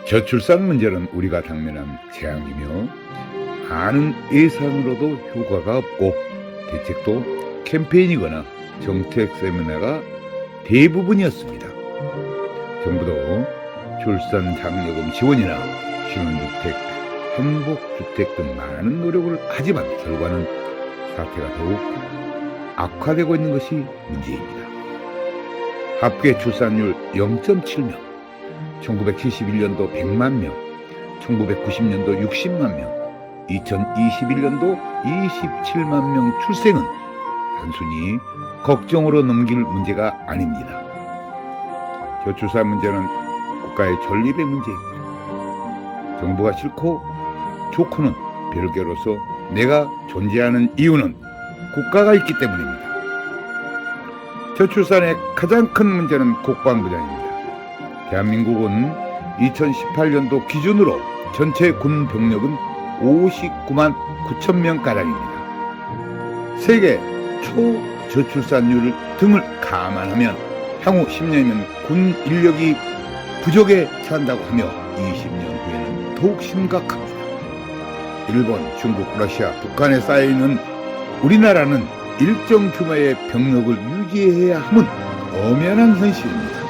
저출산 문제는 우리가 당면한 재앙이며 많은 예산으로도 효과가 없고 대책도 캠페인이거나 정책 세미나가 대부분이었습니다. 정부도 출산 장려금 지원이나 신혼주택, 행복주택 등 많은 노력을 하지만 결과는 사태가 더욱 악화되고 있는 것이 문제입니다. 합계 출산율 0.7명, 1971년도 100만 명, 1990년도 60만 명, 2021년도 27만 명 출생은 단순히 걱정으로 넘길 문제가 아닙니다. 저출산 문제는 국가의 존립의 문제입니다. 정부가 싫고 좋고는 별개로서 내가 존재하는 이유는 국가가 있기 때문입니다. 저출산의 가장 큰 문제는 국방부장입니다. 대한민국은 2018년도 기준으로 전체 군 병력은 59만 9천 명가량입니다. 세계 초저출산율 등을 감안하면 향후 10년이면 군 인력이 부족에 처한다고 하며 20년 후에는 더욱 심각합니다. 일본, 중국, 러시아, 북한에 쌓여있는 우리나라는 일정 규모의 병력을 유지해야 함은 엄연한 현실입니다.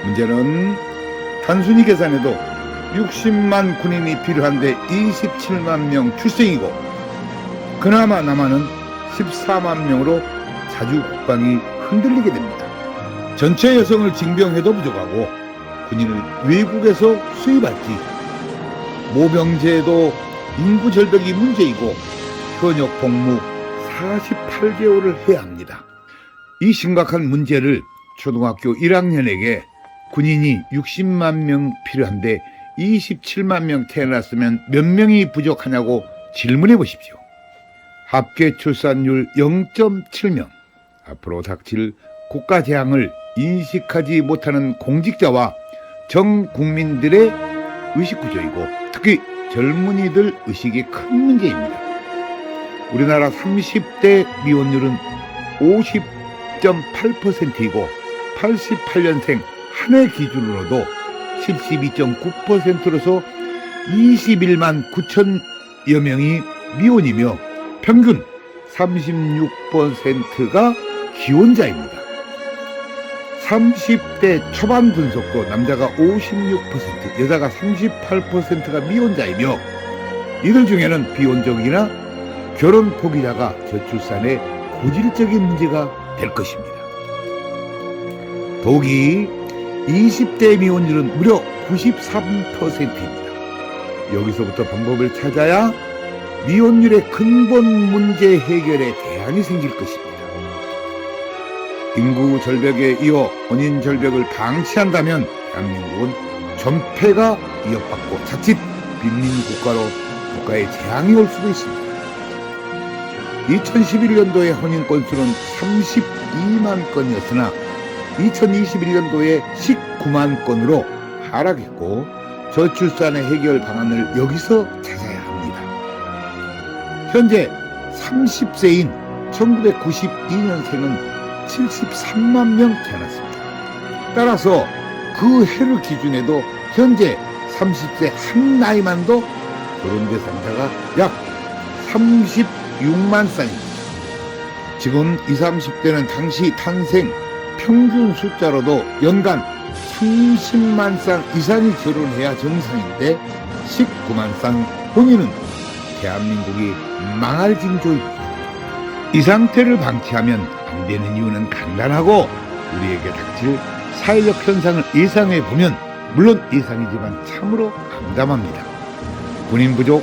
문제는 단순히 계산해도 60만 군인이 필요한데 27만 명 출생이고 그나마 남아는 14만 명으로 자주 국방이 흔들리게 됩니다. 전체 여성을 징병해도 부족하고 군인을 외국에서 수입할지 모병제도 인구 절벽이 문제이고 현역 복무 48개월을 해야 합니다. 이 심각한 문제를 초등학교 1학년에게 군인이 60만 명 필요한데 27만 명 태어났으면 몇 명이 부족하냐고 질문해 보십시오. 합계 출산율 0.7명, 앞으로 닥칠 국가 재앙을 인식하지 못하는 공직자와 전 국민들의 의식구조이고 특히 젊은이들 의식이 큰 문제입니다. 우리나라 30대 미혼율은 50.8%이고 88년생 한 해 기준으로도 72.9%로서 21만 9천여 명이 미혼이며 평균 36%가 기혼자입니다. 30대 초반 분석도 남자가 56%, 여자가 38%가 미혼자이며 이들 중에는 비혼족이나 결혼 포기자가 저출산의 고질적인 문제가 될 것입니다. 더욱이 20대 미혼율은 무려 93%입니다. 여기서부터 방법을 찾아야 미혼율의 근본 문제 해결에 대안이 생길 것입니다. 인구 절벽에 이어 혼인 절벽을 방치한다면 대한민국은 존폐가 위협받고 자칫 빈민국가로 국가의 재앙이 올 수도 있습니다. 2011년도의 혼인 건수는 32만 건이었으나 2021년도에 19만 건으로 하락했고 저출산의 해결 방안을 여기서 찾아야 합니다. 현재 30세인 1992년생은 73만 명 태어났습니다. 따라서 그 해를 기준에도 현재 30세 한 나이만도 결혼 대상자가 약 36만 쌍입니다. 지금 20, 30대는 당시 탄생 평균 숫자로도 연간 30만 쌍 이상이 결혼해야 정상인데 19만 쌍 혼인은 대한민국이 망할 징조입니다. 이 상태를 방치하면 안 되는 이유는 간단하고 우리에게 닥칠 사회적 현상을 예상해 보면 물론 예상이지만 참으로 암담합니다. 군인 부족,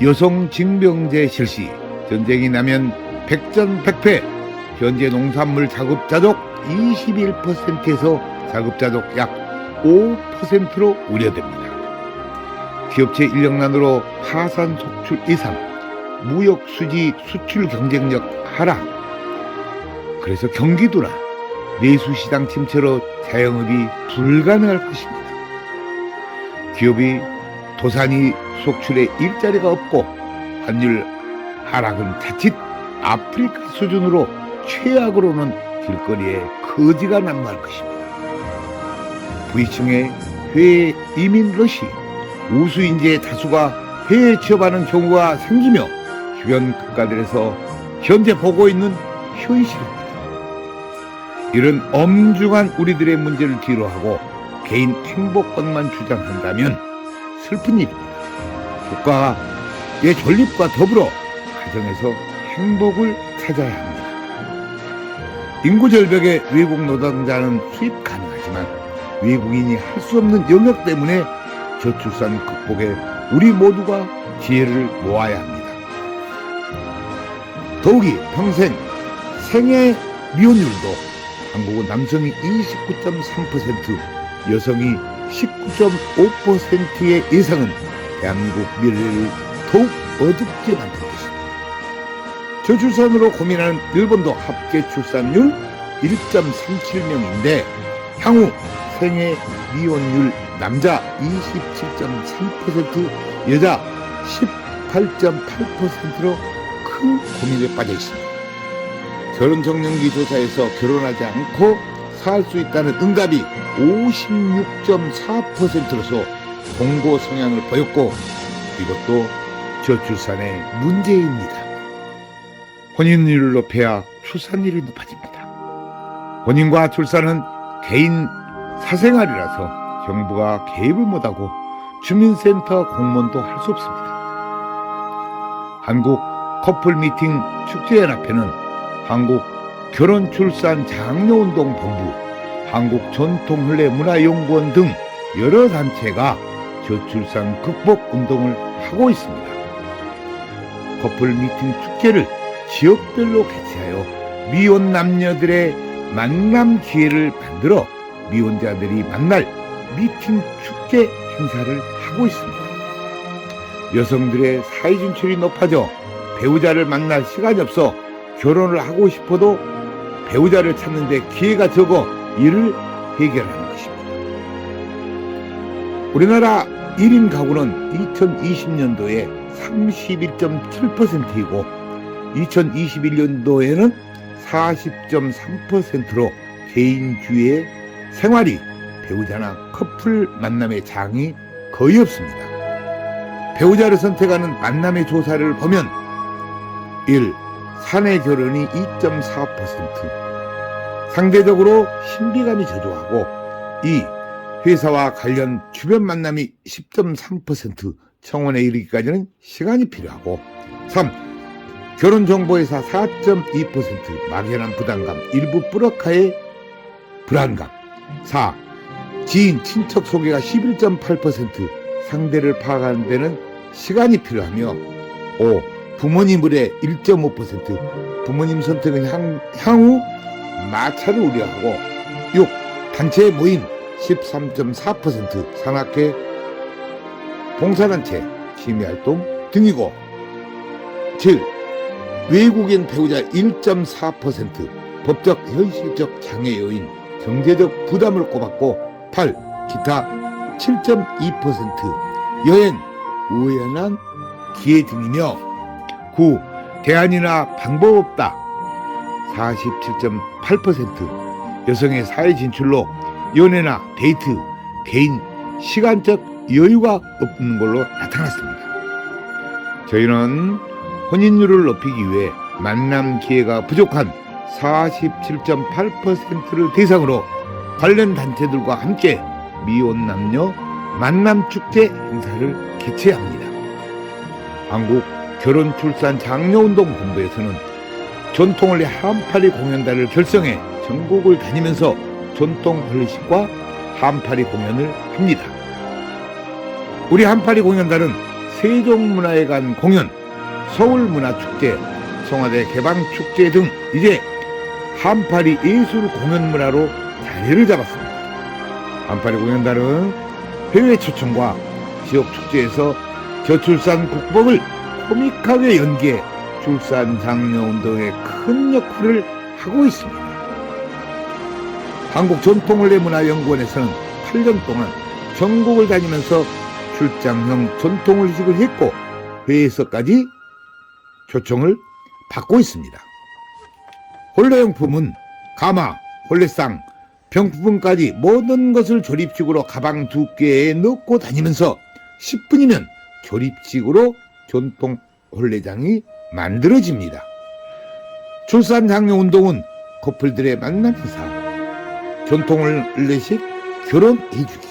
여성 징병제 실시, 전쟁이 나면 백전백패, 현재 농산물 자급자족 21%에서 자급자족 약 5%로 우려됩니다. 기업체 인력난으로 파산 속출 이상, 무역 수지 수출 경쟁력 하락, 그래서 경기도나 내수시장 침체로 자영업이 불가능할 것입니다. 기업이 도산이 속출에 일자리가 없고 환율 하락은 자칫 아프리카 수준으로 최악으로는 길거리에 거지가 난무할 것입니다. 부위층의 해외 이민 러시, 우수 인재의 다수가 해외에 취업하는 경우가 생기며 주변 국가들에서 현재 보고 있는 현실입니다. 이런 엄중한 우리들의 문제를 뒤로하고 개인 행복권만 주장한다면 슬픈 일입니다. 국가의 존립과 더불어 가정에서 행복을 찾아야 합니다. 인구 절벽의 외국 노동자는 수입 가능하지만 외국인이 할 수 없는 영역 때문에 저출산 극복에 우리 모두가 지혜를 모아야 합니다. 더욱이 평생 생애 미혼율도 한국은 남성이 29.3%, 여성이 19.5%의 예상은 대한민국 미래를 더욱 어둡게 만들고 있습니다. 저출산으로 고민하는 일본도 합계 출산율 1.37명인데 향후 생애 미혼율 남자 27.3%, 여자 18.8%로 큰 고민에 빠져 있습니다. 결혼 정년기 조사에서 결혼하지 않고 살 수 있다는 응답이 56.4%로서 동거 성향을 보였고 이것도 저출산의 문제입니다. 혼인율을 높여야 출산율이 높아집니다. 혼인과 출산은 개인 사생활이라서 정부가 개입을 못하고 주민센터 공무원도 할 수 없습니다. 한국 커플 미팅 축제연합회는 한국 결혼출산장려운동본부, 한국전통혼례문화연구원 등 여러 단체가 저출산 극복 운동을 하고 있습니다. 커플 미팅 축제를 지역별로 개최하여 미혼 남녀들의 만남 기회를 만들어 미혼자들이 만날 미팅 축제 행사를 하고 있습니다. 여성들의 사회 진출이 높아져 배우자를 만날 시간이 없어 결혼을 하고 싶어도 배우자를 찾는데 기회가 적어 이를 해결하는 것입니다. 우리나라 1인 가구는 2020년도에 31.7%이고 2021년도에는 40.3%로 개인주의 생활이 배우자나 커플 만남의 장이 거의 없습니다. 배우자를 선택하는 만남의 조사를 보면 1. 사내 결혼이 2.4%, 상대적으로 신비감이 저조하고 2. 회사와 관련 주변 만남이 10.3%, 청혼에 이르기까지는 시간이 필요하고 3. 결혼정보회사 4.2%, 막연한 부담감, 일부 뿌락하의 불안감 4. 지인, 친척 소개가 11.8%, 상대를 파악하는 데는 시간이 필요하며 5. 부모님의 1.5%, 부모님 선택은 향후 마찰을 우려하고 6. 단체 모임 13.4%, 산악회, 봉사단체, 취미활동 등이고 7. 외국인 배우자 1.4%, 법적 현실적 장애 요인, 경제적 부담을 꼽았고 8. 기타 7.2%, 여행, 우연한 기회 등이며 9. 대안이나 방법 없다 47.8%, 여성의 사회 진출로 연애나 데이트, 개인 시간적 여유가 없는 걸로 나타났습니다. 저희는 혼인율을 높이기 위해 만남 기회가 부족한 47.8%를 대상으로 관련 단체들과 함께 미혼 남녀 만남축제 행사를 개최합니다. 한국 결혼출산장려운동본부에서는 전통혼례 한파리 공연단을 결성해 전국을 다니면서 전통혼례식과 한파리 공연을 합니다. 우리 한파리 공연단은 세종문화회관 공연, 서울문화축제, 청와대 개방축제 등 이제 한파리 예술공연문화로 자리를 잡았습니다. 한파리 공연단은 해외 초청과 지역 축제에서 저출산 극복을 코믹하게 연기해 출산장려운동에 큰 역할을 하고 있습니다. 한국전통혼례문화연구원에서는 8년 동안 전국을 다니면서 출장형 전통혼례식을 했고 회에서까지 초청을 받고 있습니다. 혼례용품은 가마, 혼례상, 병품까지 모든 것을 조립식으로 가방 2개에 넣고 다니면서 10분이면 조립식으로 전통 혼례장이 만들어집니다. 출산 장려 운동은 커플들의 만남 행사, 전통 혼례식 결혼해주기,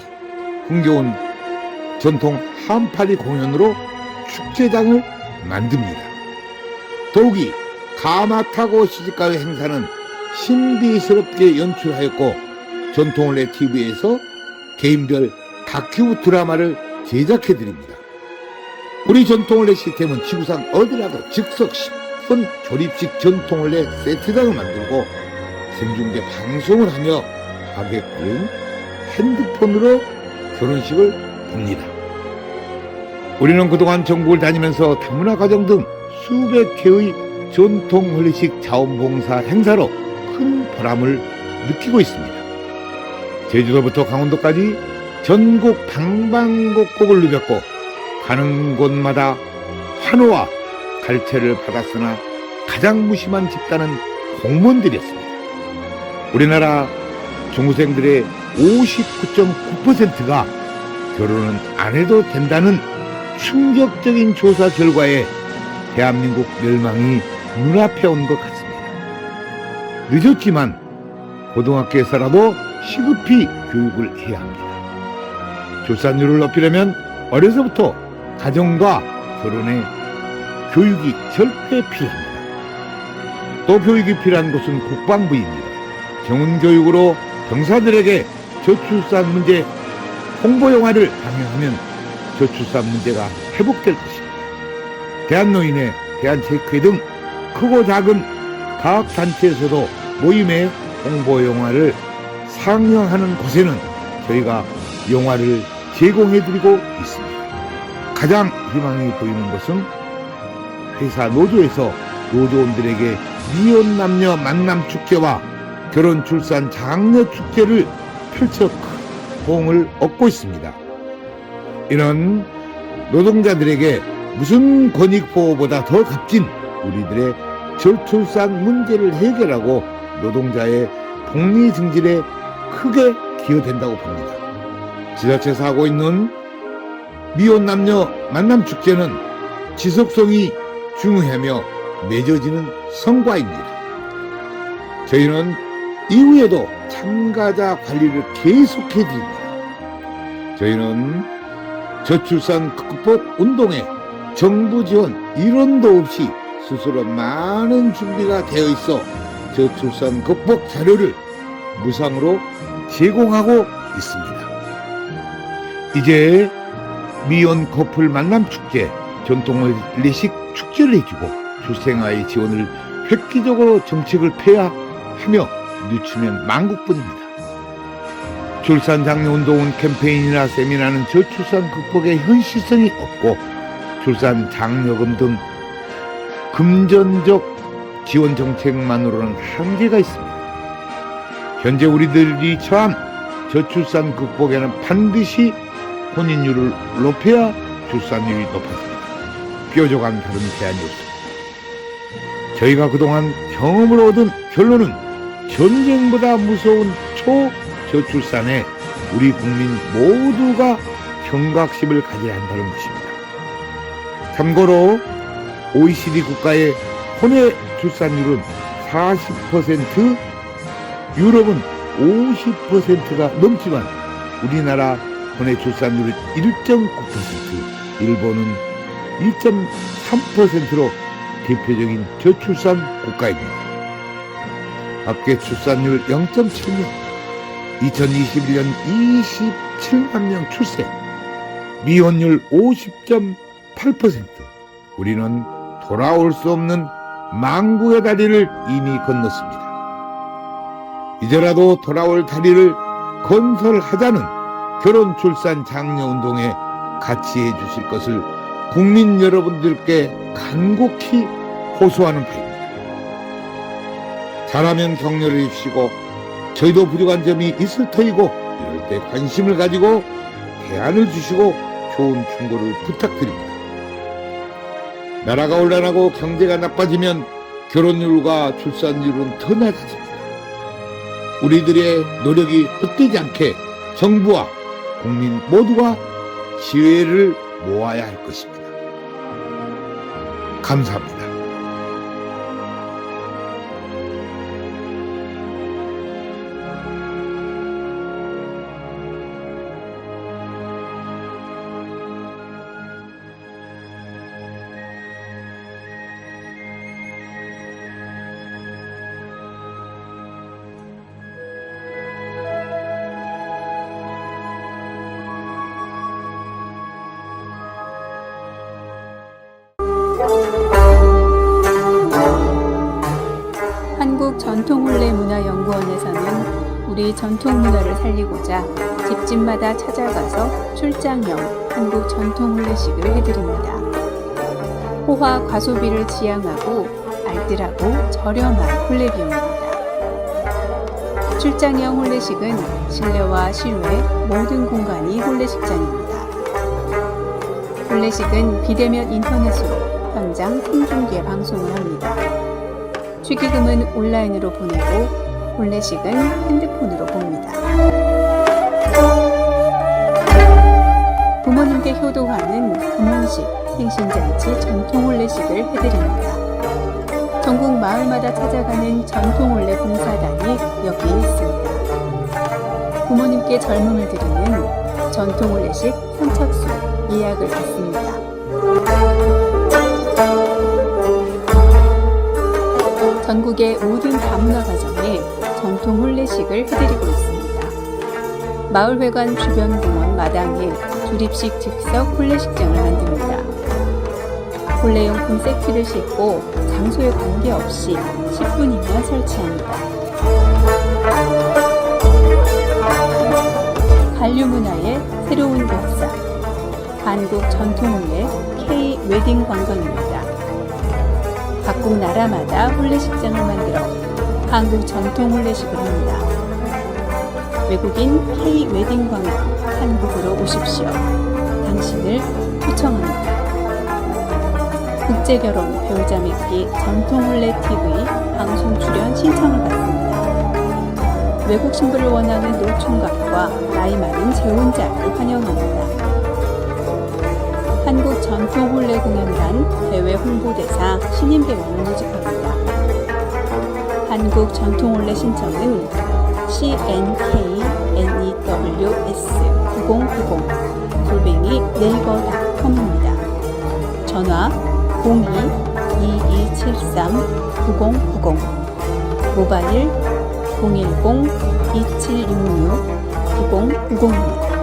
흥겨운 전통 한파리 공연으로 축제장을 만듭니다. 더욱이 가마 타고 시집가의 행사는 신비스럽게 연출하였고 전통혼례 TV에서 개인별 다큐 드라마를 제작해드립니다. 우리 전통혼례 시스템은 지구상 어디라도 즉석 10분 조립식 전통혼례 세트장을 만들고 생중계 방송을 하며 하객들은 핸드폰으로 결혼식을 봅니다. 우리는 그동안 전국을 다니면서 다문화 가정 등 수백 개의 전통 혼례식 자원봉사 행사로 큰 보람을 느끼고 있습니다. 제주도부터 강원도까지 전국 방방곡곡을 누볐고 가는 곳마다 환호와 갈채를 받았으나 가장 무심한 집단은 공무원들이었습니다. 우리나라 중고생들의 59.9%가 결혼은 안 해도 된다는 충격적인 조사 결과에 대한민국 멸망이 눈앞에 온 것 같습니다. 늦었지만 고등학교에서라도 시급히 교육을 해야 합니다. 출산율을 높이려면 어려서부터 가정과 결혼의 교육이 절대 필요합니다. 또 교육이 필요한 곳은 국방부입니다. 정훈교육으로 병사들에게 저출산 문제 홍보 영화를 방영하면 저출산 문제가 회복될 것입니다. 대한노인회, 대한체육회 등 크고 작은 과학단체에서도 모임의 홍보 영화를 상영하는 곳에는 저희가 영화를 제공해드리고 있습니다. 가장 희망이 보이는 것은 회사 노조에서 노조원들에게 미혼 남녀 만남 축제와 결혼 출산 장려 축제를 펼쳐 큰 호응을 얻고 있습니다. 이런 노동자들에게 무슨 권익보호보다 더 값진 우리들의 저출산 문제를 해결하고 노동자의 복리 증진에 크게 기여된다고 봅니다. 지자체에서 하고 있는 미혼 남녀 만남 축제는 지속성이 중요하며 맺어지는 성과입니다. 저희는 이후에도 참가자 관리를 계속해 드립니다. 저희는 저출산 극복 운동에 정부 지원 1원도 없이 스스로 많은 준비가 되어 있어 저출산 극복 자료를 무상으로 제공하고 있습니다. 이제 미혼 커플 만남 축제, 전통혼례식 축제를 해주고 출생아의 지원을 획기적으로 정책을 폐하하며 늦추면 망국뿐입니다. 출산 장려 운동은 캠페인이나 세미나는 저출산 극복에 현실성이 없고 출산 장려금 등 금전적 지원 정책만으로는 한계가 있습니다. 현재 우리들이 처한 저출산 극복에는 반드시 혼인율을 높여야 출산율이 높아집니다. 뾰족한 다른 대안이 없습니다. 저희가 그동안 경험을 얻은 결론은 전쟁보다 무서운 초저출산에 우리 국민 모두가 경각심을 가져야 한다는 것입니다. 참고로 OECD 국가의 혼외 출산율은 40%, 유럽은 50%가 넘지만 우리나라 혼외 출산율은 1.9%, 일본은 1.3%로 대표적인 저출산 국가입니다. 합계 출산율 0.7명, 2021년 27만 명 출생, 미혼율 50.8%, 우리는 돌아올 수 없는 망국의 다리를 이미 건넜습니다. 이제라도 돌아올 다리를 건설하자는 결혼 출산 장려 운동에 같이 해주실 것을 국민 여러분들께 간곡히 호소하는 바입니다. 잘하면 격려를 해주시고 저희도 부족한 점이 있을 터이고 이럴 때 관심을 가지고 대안을 주시고 좋은 충고를 부탁드립니다. 나라가 혼란하고 경제가 나빠지면 결혼율과 출산율은 더 낮아집니다. 우리들의 노력이 헛되지 않게 정부와 국민 모두가 지혜를 모아야 할 것입니다. 감사합니다. 한국전통훈례문화연구원에서는 우리 전통문화를 살리고자 집집마다 찾아가서 출장형 한국전통훈례식을 해드립니다. 호화 과소비를 지향하고 알뜰하고 저렴한 훈례 비용입니다. 출장형 훈례식은 실내와 실외 모든 공간이 훈례식장입니다. 훈례식은 비대면 인터넷으로 현장 생중계 방송을 합니다. 축의금은 온라인으로 보내고 혼례식은 핸드폰으로 봅니다. 부모님께 효도하는 금혼식, 생신잔치 전통혼례식을 해드립니다. 전국 마을마다 찾아가는 전통혼례 봉사단이 여기에 있습니다. 부모님께 젊음을 드리는 전통혼례식 선착순 예약을 받습니다. 전국의 모든 다문화 가정에 전통 혼례식을 해드리고 있습니다. 마을회관 주변 공원 마당에 조립식 즉석 혼례식장을 만듭니다. 혼례용품 세트를 싣고 장소에 관계없이 10분이면 설치합니다. 한류문화의 새로운 역사, 한국 전통혼례 K-웨딩 관광입니다. 각국 나라마다 혼례식장을 만들어 한국 전통 혼례식을 합니다. 외국인 K-웨딩 관광 한국으로 오십시오. 당신을 초청합니다. 국제결혼 배우자 맺기 전통 혼례 TV 방송 출연 신청을 받습니다. 외국 신부를 원하는 노총각과 나이 많은 재혼자를 환영합니다. 한국 전통 혼례 공연단 대외 홍보대사 신인 배우를 모집합니다. 한국 전통 혼례 신청은 cnknews9090@네이버.com입니다. 전화 02-2273-9090, 모바일 010-2766-2090입니다.